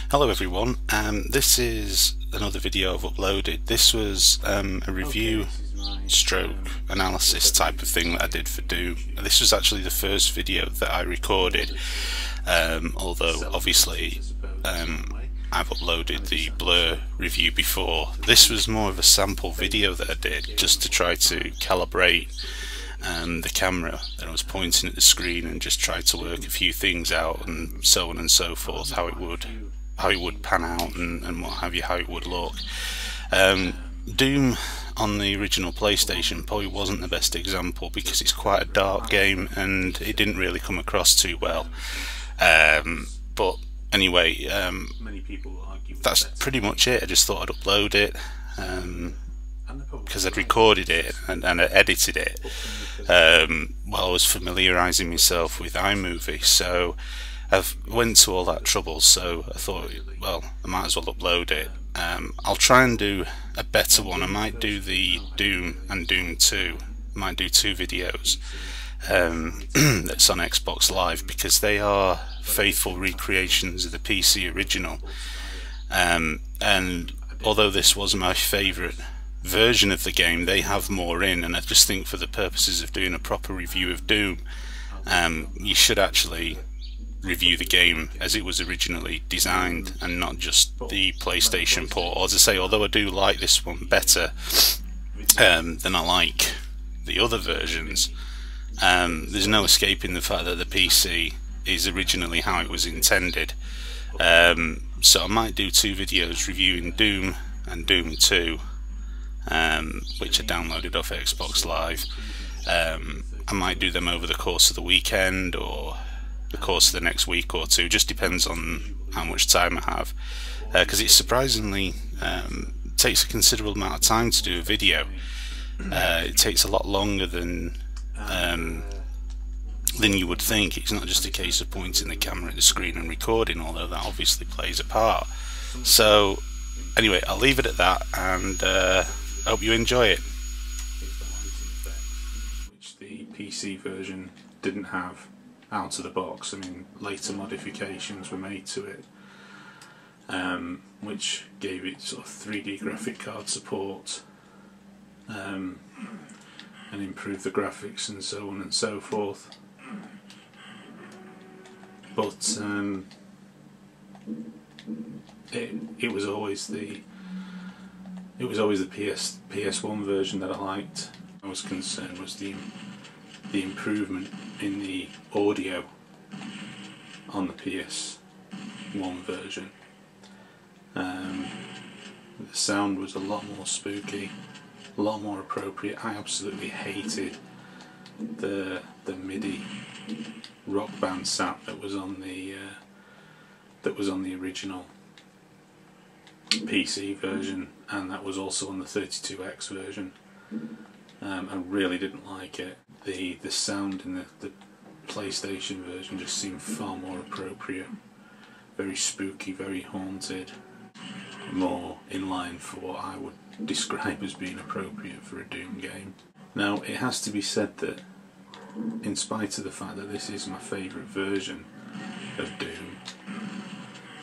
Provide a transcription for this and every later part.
Hello everyone, this is another video I've uploaded. This was a review stroke analysis type of thing that I did for Doom. This was actually the first video that I recorded, although obviously I've uploaded the Blur review before. This was more of a sample video that I did just to try to calibrate the camera that I was pointing at the screen and just try to work a few things out and so on and so forth, how it would pan out and what have you, how it would look. Doom on the original PlayStation probably wasn't the best example because it's quite a dark game and it didn't really come across too well. But anyway, that's pretty much it. I just thought I'd upload it because I'd recorded it and I edited it while I was familiarising myself with iMovies, so I've went to all that trouble, so I thought, well, I might as well upload it. I'll try and do a better one. I might do the Doom and Doom 2. I might do two videos that's on Xbox Live, because they are faithful recreations of the PC original. And although this was my favourite version of the game, they have more in, and I just think for the purposes of doing a proper review of Doom, you should actually review the game as it was originally designed and not just the PlayStation port. Or as I say, although I do like this one better than I like the other versions, there's no escaping the fact that the PC is originally how it was intended. So I might do two videos reviewing Doom and Doom 2, which I downloaded off Xbox Live. I might do them over the course of the weekend or the course of the next week or two, just depends on how much time I have, because it surprisingly takes a considerable amount of time to do a video. It takes a lot longer than you would think. It's not just a case of pointing the camera at the screen and recording, although that obviously plays a part. So anyway, I'll leave it at that, and hope you enjoy it. Which the PC version didn't have out of the box. I mean, later modifications were made to it, which gave it sort of 3D graphic card support, and improved the graphics and so on and so forth. But it was always the PS1 version that I liked. I was concerned was the improvement in the audio on the PS1 version. The sound was a lot more spooky, a lot more appropriate. I absolutely hated the MIDI rock band sound that was on the original PC version, and that was also on the 32X version. I really didn't like it. The sound in the PlayStation version just seemed far more appropriate, very spooky, very haunted, more in line for what I would describe as being appropriate for a Doom game. Now, it has to be said that in spite of the fact that this is my favourite version of Doom,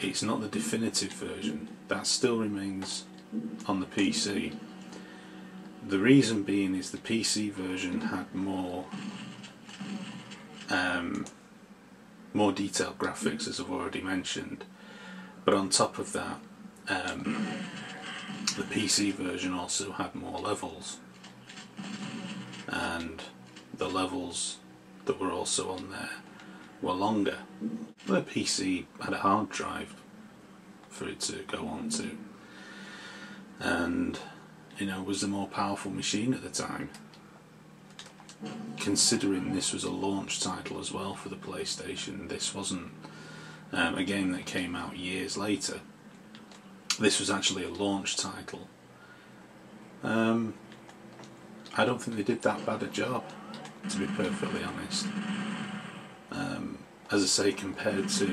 it's not the definitive version. That still remains on the PC. The reason being is the PC version had more detailed graphics, as I've already mentioned, but on top of that, the PC version also had more levels, and the levels that were also on there were longer. The PC had a hard drive for it to go on to, and was a more powerful machine at the time. Considering this was a launch title as well for the PlayStation, this wasn't a game that came out years later. This was actually a launch title. I don't think they did that bad a job, to be perfectly honest. As I say, compared to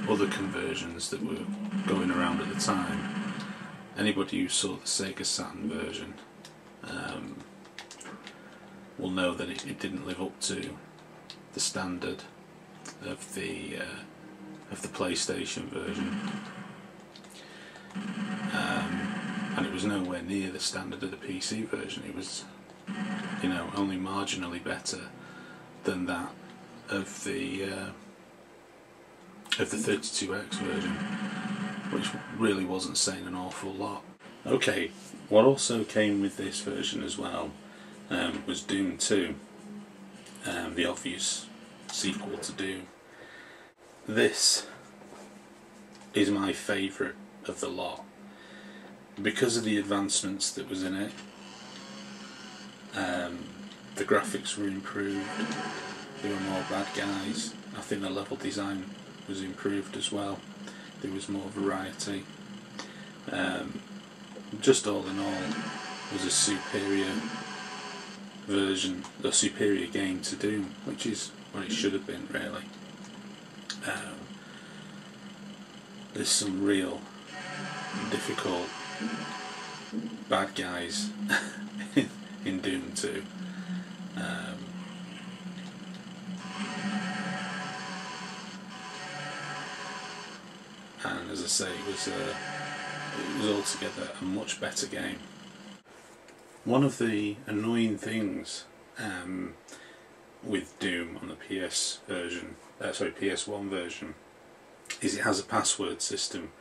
other conversions that were going around at the time, anybody who saw the Sega Saturn version will know that it didn't live up to the standard of the PlayStation version. and it was nowhere near the standard of the PC version. It was, you know, only marginally better than that of the 32X version, which really wasn't saying an awful lot. Okay, what also came with this version as well was Doom 2, the obvious sequel to Doom. This is my favourite of the lot because of the advancements that was in it. The graphics were improved, there were more bad guys, I think the level design was improved as well, there was more variety. Just all in all, it was a superior version, a superior game to Doom, which is what it should have been really. There's some real difficult bad guys in Doom 2. And as I say, it was altogether a much better game. One of the annoying things with Doom on the PS1 version is it has a password system.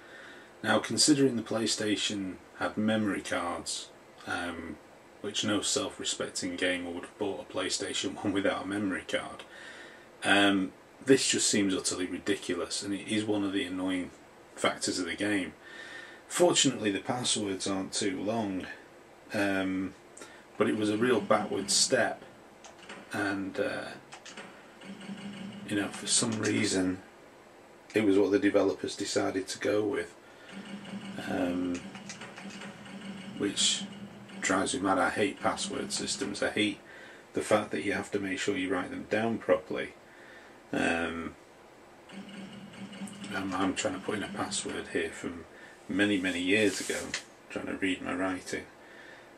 Now, considering the PlayStation had memory cards, which no self-respecting gamer would have bought a PlayStation 1 without a memory card, this just seems utterly ridiculous, and it is one of the annoying factors of the game. Fortunately, the passwords aren't too long, but it was a real backward step, and you know, for some reason it was what the developers decided to go with, which drives me mad. I hate password systems. I hate the fact that you have to make sure you write them down properly. I'm trying to put in a password here from many years ago, trying to read my writing.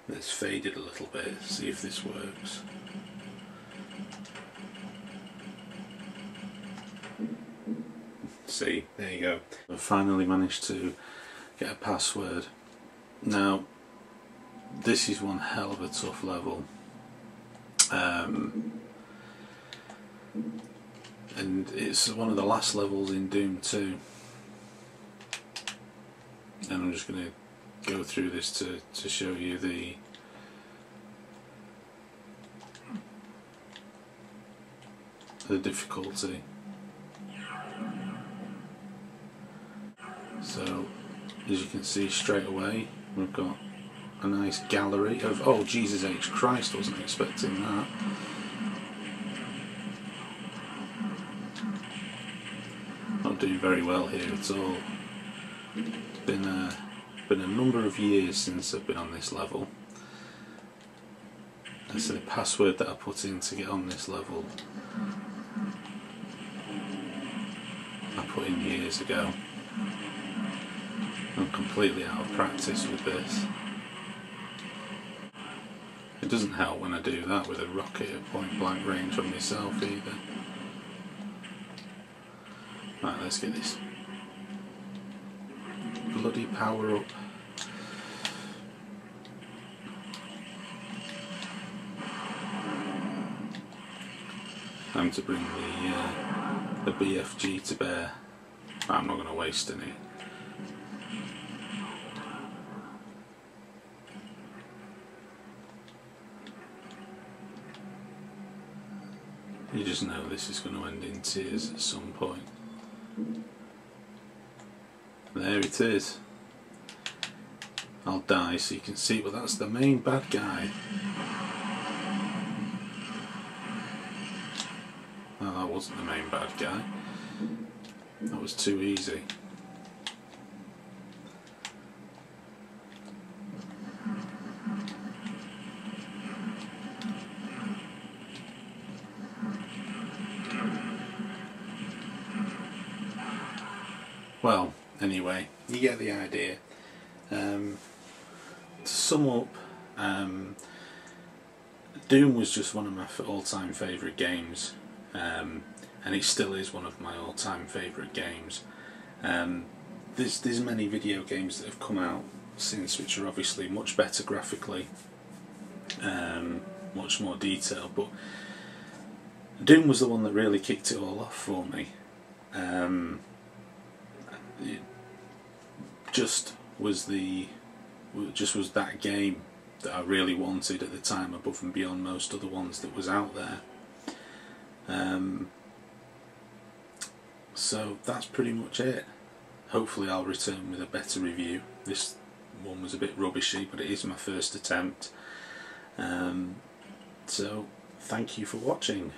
It's faded a little bit. See if this works. See, there you go. I finally managed to get a password. Now, this is one hell of a tough level. And it's one of the last levels in Doom 2. And I'm just going to go through this to show you the difficulty. So, as you can see straight away, we've got a nice gallery of, oh Jesus H Christ, wasn't expecting that. Not doing very well here at all. Been a number of years since I've been on this level. And so the password that I put in to get on this level, I put in years ago. I'm completely out of practice with this. It doesn't help when I do that with a rocket at point blank range on myself either. Right, let's get this bloody power up. Time to bring the BFG to bear. I'm not going to waste any. You just know this is going to end in tears at some point. There it is. I'll die so you can see, but that's the main bad guy. No, that wasn't the main bad guy. That was too easy. Well, anyway, you get the idea. To sum up, Doom was just one of my all-time favourite games, and it still is one of my all-time favourite games. There's many video games that have come out cutscenes, which are obviously much better graphically, much more detailed. But Doom was the one that really kicked it all off for me. It just was that game that I really wanted at the time, above and beyond most other ones that was out there. So that's pretty much it. Hopefully I'll return with a better review. This one was a bit rubbishy, but it is my first attempt. So thank you for watching.